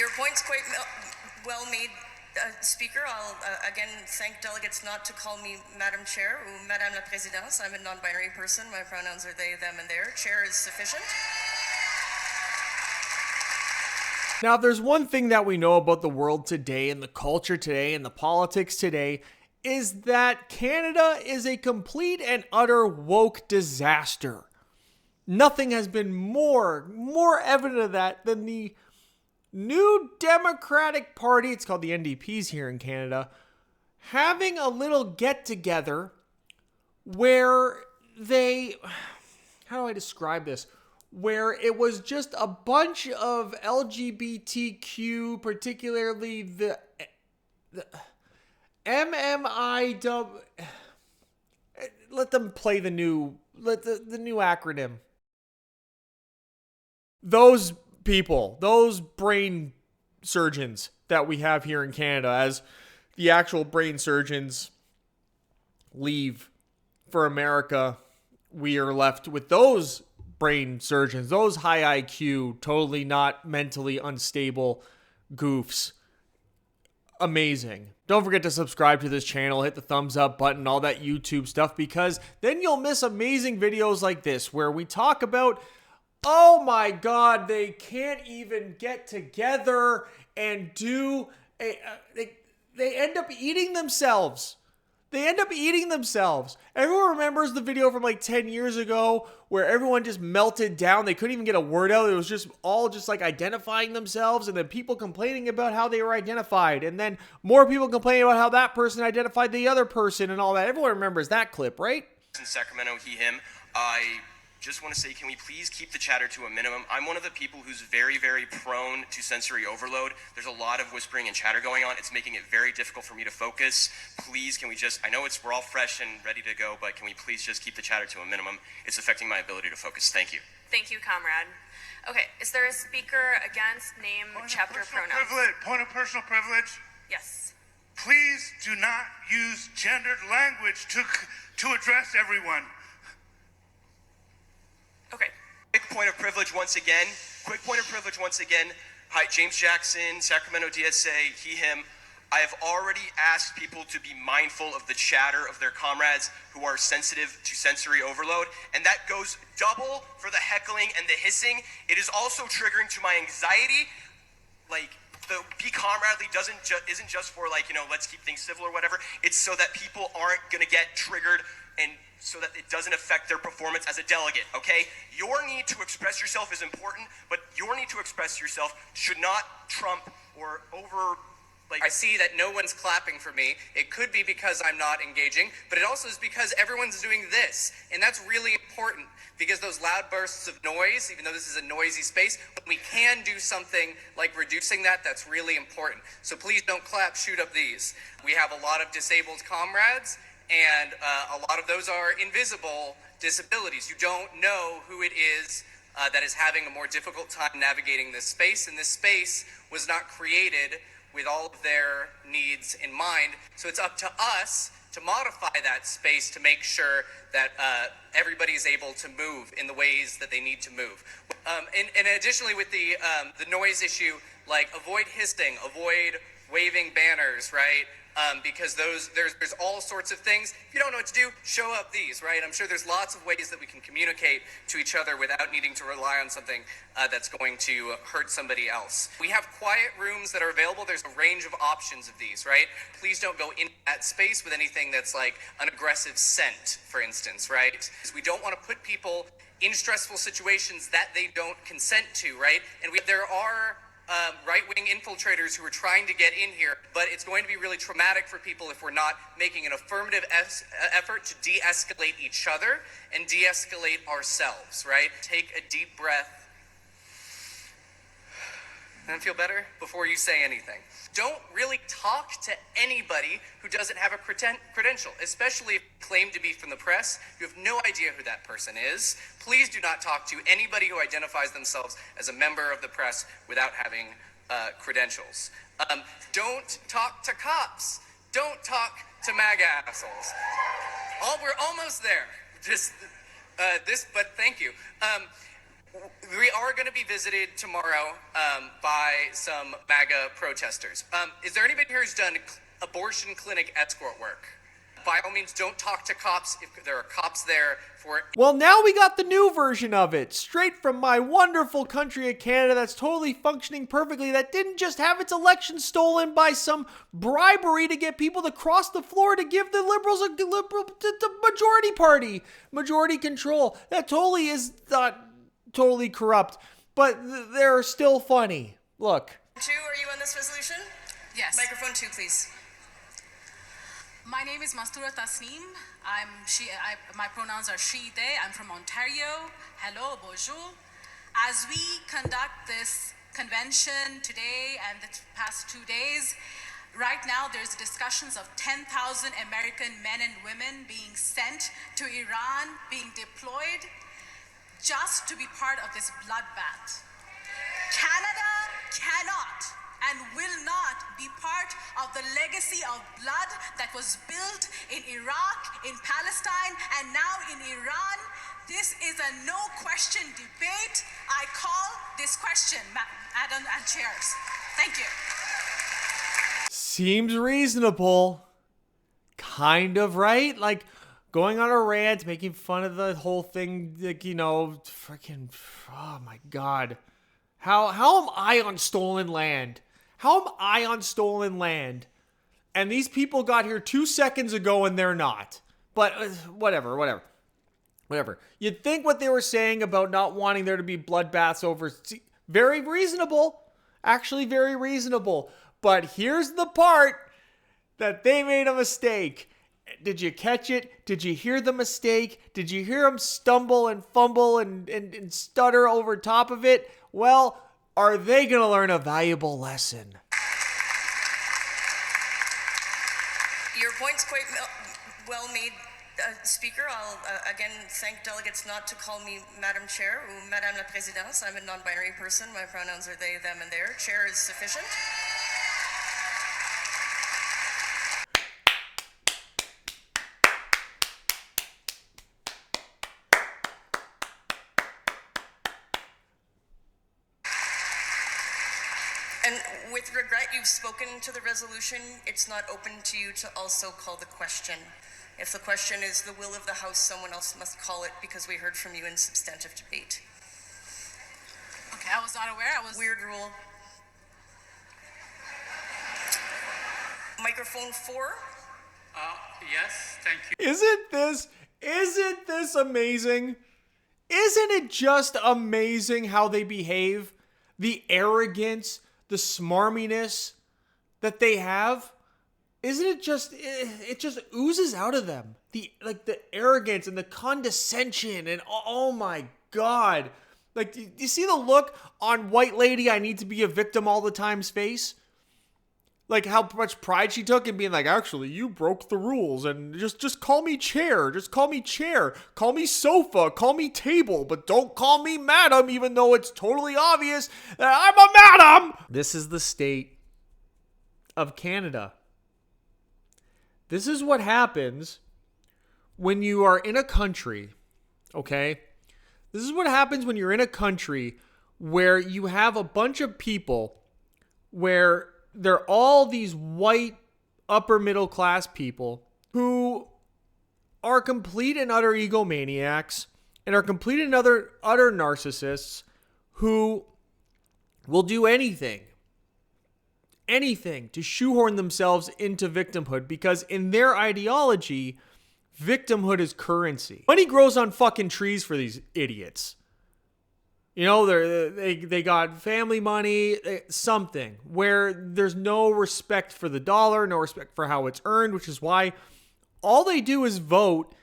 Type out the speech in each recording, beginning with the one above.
Your point's quite well made, Speaker. I'll again thank delegates not to call me Madam Chair or Madame la Présidente. I'm a non-binary person. My pronouns are they, them, and their. Chair is sufficient. Now, if there's one thing that we know about the world today and the culture today and the politics today, is that Canada is a complete and utter woke disaster. Nothing has been more evident of that than the new Democratic Party, it's called the NDPs here in Canada, having a little get-together where they, how do I describe this? Where it was just a bunch of LGBTQ, particularly the MMIW. Let them play the new acronym. Those people, those brain surgeons that we have here in Canada, as the actual brain surgeons leave for America, we are left with those brain surgeons, those high IQ, totally not mentally unstable goofs. Amazing. Don't forget to subscribe to this channel, hit the thumbs up button, all that YouTube stuff, because then you'll miss amazing videos like this where we talk about, oh my God, they can't even get together and do they end up eating themselves. Everyone remembers the video from like 10 years ago where everyone just melted down. They couldn't even get a word out. It was just all just like identifying themselves, and then people complaining about how they were identified, and then more people complaining about how that person identified the other person and all that. Everyone remembers that clip, right? In Sacramento, he, him. I just want to say, can we please keep the chatter to a minimum? I'm one of the people who's very, very prone to sensory overload. There's a lot of whispering and chatter going on. It's making it very difficult for me to focus. Please, can we just, I know we're all fresh and ready to go, but can we please just keep the chatter to a minimum? It's affecting my ability to focus. Thank you. Thank you, comrade. Okay, is there a speaker against name, chapter, pronouns? Point of personal privilege. Yes. Please do not use gendered language to address everyone. Okay. Quick point of privilege once again. Hi, James Jackson, Sacramento DSA, he, him. I have already asked people to be mindful of the chatter of their comrades who are sensitive to sensory overload, and that goes double for the heckling and the hissing. It is also triggering to my anxiety. Like, the be comradely isn't just for, like, you know, let's keep things civil or whatever. It's so that people aren't gonna get triggered and so that it doesn't affect their performance as a delegate, okay? Your need to express yourself is important, but your need to express yourself should not trump or over, like... I see that no one's clapping for me. It could be because I'm not engaging, but it also is because everyone's doing this, and that's really important, because those loud bursts of noise, even though this is a noisy space, when we can do something like reducing that, that's really important. So please don't clap, shoot up these. We have a lot of disabled comrades, and a lot of those are invisible disabilities. You don't know who it is that is having a more difficult time navigating this space, and this space was not created with all of their needs in mind. So it's up to us to modify that space to make sure that everybody is able to move in the ways that they need to move. And additionally, with the noise issue, like avoid hissing, avoid waving banners, right? Because there's all sorts of things. If you don't know what to do, show up these, right? I'm sure there's lots of ways that we can communicate to each other without needing to rely on something that's going to hurt somebody else. We have quiet rooms that are available. There's a range of options of these, right? Please don't go in that space with anything that's like an aggressive scent, for instance, right? Because we don't want to put people in stressful situations that they don't consent to, right? And there are right-wing infiltrators who are trying to get in here, but it's going to be really traumatic for people if we're not making an affirmative effort to de-escalate each other and de-escalate ourselves, right? Take a deep breath. And feel better before you say anything. Don't really talk to anybody who doesn't have a credential, especially if you claim to be from the press. You have no idea who that person is. Please do not talk to anybody who identifies themselves as a member of the press without having credentials. Don't talk to cops. Don't talk to MAGA assholes. We're almost there. But thank you. We are going to be visited tomorrow by some MAGA protesters. Is there anybody here who's done abortion clinic escort work? By all means, don't talk to cops if there are cops there for... Well, now we got the new version of it, straight from my wonderful country of Canada that's totally functioning perfectly, that didn't just have its election stolen by some bribery to get people to cross the floor to give the Liberals the majority party, majority control. That totally is not totally corrupt, but they're still funny. Look. 2, are you on this resolution? Yes. Microphone 2, please. My name is Mastura Tasneem. My pronouns are she, they. I'm from Ontario. Hello, bonjour. As we conduct this convention today and the past 2 days, right now there's discussions of 10,000 American men and women being sent to Iran, being deployed, just to be part of this bloodbath. Canada cannot and will not be part of the legacy of blood that was built in Iraq, in Palestine, and now in Iran. This is a no question debate. I call this question, Madam and Chairs. Thank you. Seems reasonable. Kind of, right? Like, going on a rant, making fun of the whole thing, like, you know, freaking, oh my God. How am I on stolen land? How am I on stolen land? And these people got here 2 seconds ago and they're not. But whatever. You'd think what they were saying about not wanting there to be bloodbaths over, very reasonable. Actually, very reasonable. But here's the part that they made a mistake. Did you catch it? Did you hear the mistake? Did you hear them stumble and fumble and stutter over top of it? Well, are they going to learn a valuable lesson? Your point's quite well made, Speaker. I'll again thank delegates not to call me Madam Chair or Madame la Présidence. I'm a non-binary person. My pronouns are they, them, and their. Chair is sufficient. And with regret, you've spoken to the resolution. It's not open to you to also call the question. If the question is the will of the House, someone else must call it because we heard from you in substantive debate. Okay, I was not aware. Weird rule. Microphone 4. Yes, thank you. Isn't this amazing? Isn't it just amazing how they behave? The arrogance, the smarminess that they have, isn't it just, it just oozes out of them. The arrogance and the condescension and oh my God. Like, do you see the look on white lady I need to be a victim all the time's face? Like how much pride she took in being like, actually, you broke the rules and just call me chair. Just call me chair. Call me sofa. Call me table. But don't call me madam, even though it's totally obvious that I'm a madam. This is the state of Canada. This is what happens when you are in a country, okay? This is what happens when you're in a country where you have a bunch of people where they're all these white upper middle class people who are complete and utter egomaniacs and are complete and utter narcissists who will do anything to shoehorn themselves into victimhood because in their ideology, victimhood is currency. Money grows on fucking trees for these idiots. You know, they got family money, something, where there's no respect for the dollar, no respect for how it's earned, which is why all they do is vote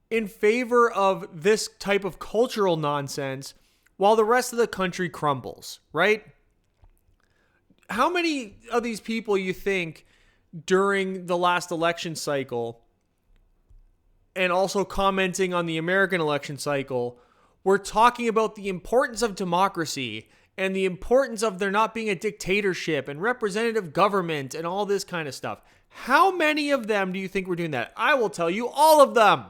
in favor of this type of cultural nonsense while the rest of the country crumbles, right? How many of these people you think during the last election cycle and also commenting on the American election cycle we're talking about the importance of democracy and the importance of there not being a dictatorship and representative government and all this kind of stuff? How many of them do you think were doing that? I will tell you all of them.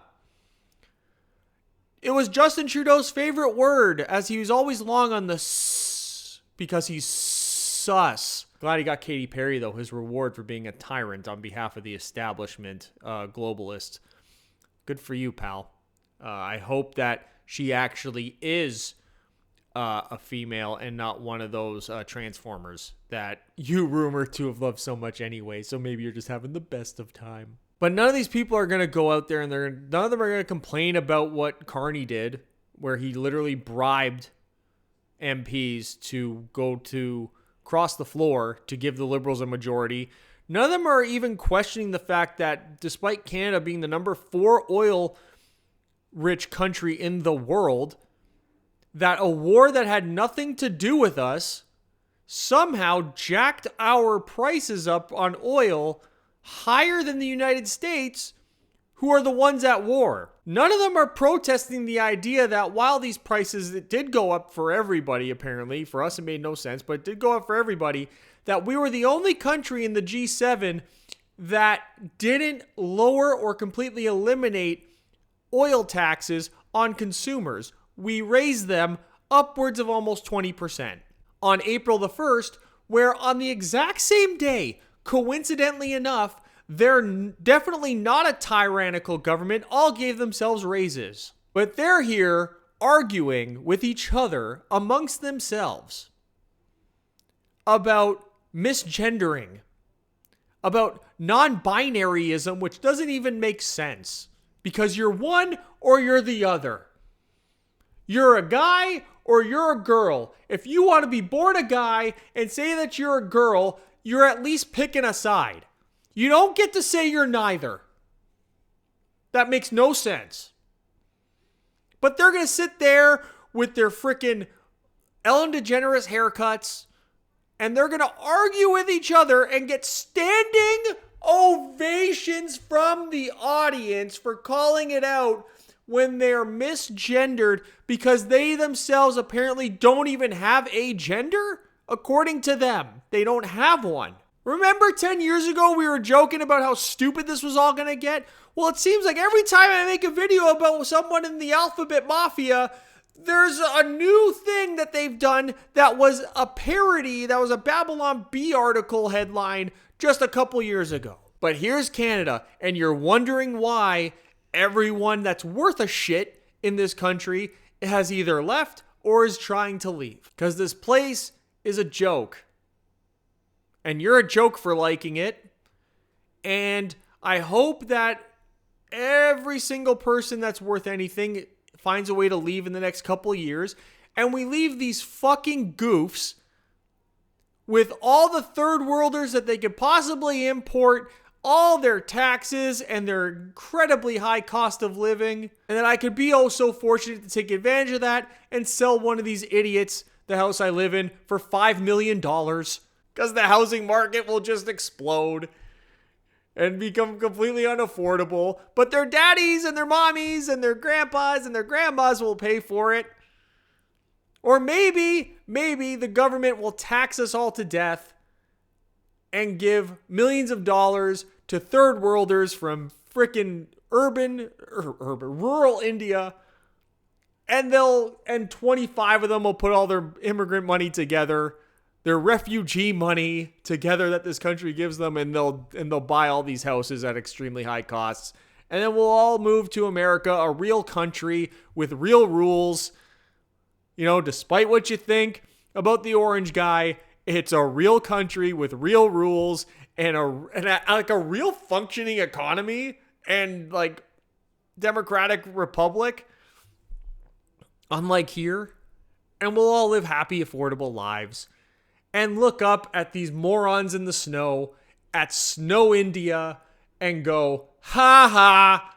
It was Justin Trudeau's favorite word, as he was always long on the s because he's sus. Glad he got Katy Perry, though, his reward for being a tyrant on behalf of the establishment globalist. Good for you, pal. I hope that she actually is a female and not one of those transformers that you rumor to have loved so much anyway. So maybe you're just having the best of time. But none of these people are going to go out there and none of them are going to complain about what Carney did, where he literally bribed MPs to go to cross the floor to give the Liberals a majority. None of them are even questioning the fact that despite Canada being the number 4 oil-rich country in the world, that a war that had nothing to do with us somehow jacked our prices up on oil higher than the United States, who are the ones at war. None of them are protesting the idea that while these prices, it did go up for everybody, apparently. For us, it made no sense, but it did go up for everybody. That we were the only country in the G7 that didn't lower or completely eliminate oil taxes on consumers. We raised them upwards of almost 20% on April the 1st, where on the exact same day, coincidentally enough, they're definitely not a tyrannical government, all gave themselves raises. But they're here arguing with each other amongst themselves about misgendering, about non-binaryism, which doesn't even make sense because you're one or you're the other. You're a guy or you're a girl. If you want to be born a guy and say that you're a girl, you're at least picking a side. You don't get to say you're neither. That makes no sense. But they're going to sit there with their freaking Ellen DeGeneres haircuts and they're going to argue with each other and get standing ovations from the audience for calling it out when they're misgendered because they themselves apparently don't even have a gender? According to them, they don't have one. Remember 10 years ago we were joking about how stupid this was all going to get? Well, it seems like every time I make a video about someone in the alphabet mafia, there's a new thing that they've done that was a parody, that was a Babylon Bee article headline just a couple years ago. But here's Canada, and you're wondering why everyone that's worth a shit in this country has either left or is trying to leave. Because this place is a joke. And you're a joke for liking it. And I hope that every single person that's worth anything finds a way to leave in the next couple of years. And we leave these fucking goofs with all the third worlders that they could possibly import, all their taxes and their incredibly high cost of living. And then I could be oh so fortunate to take advantage of that and sell one of these idiots the house I live in for $5 million. Because the housing market will just explode and become completely unaffordable. But their daddies and their mommies and their grandpas and their grandmas will pay for it. Or maybe the government will tax us all to death and give millions of dollars to third worlders from frickin' rural India. And 25 of them will put all their immigrant money together, their refugee money together that this country gives them, and they'll buy all these houses at extremely high costs. And then we'll all move to America, a real country with real rules. You know, despite what you think about the orange guy, it's a real country with real rules and a real functioning economy and like democratic republic. Unlike here. And we'll all live happy, affordable lives. And look up at these morons in the snow at Snow India and go, ha ha.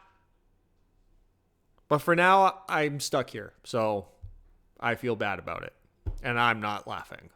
But for now, I'm stuck here. So I feel bad about it. And I'm not laughing.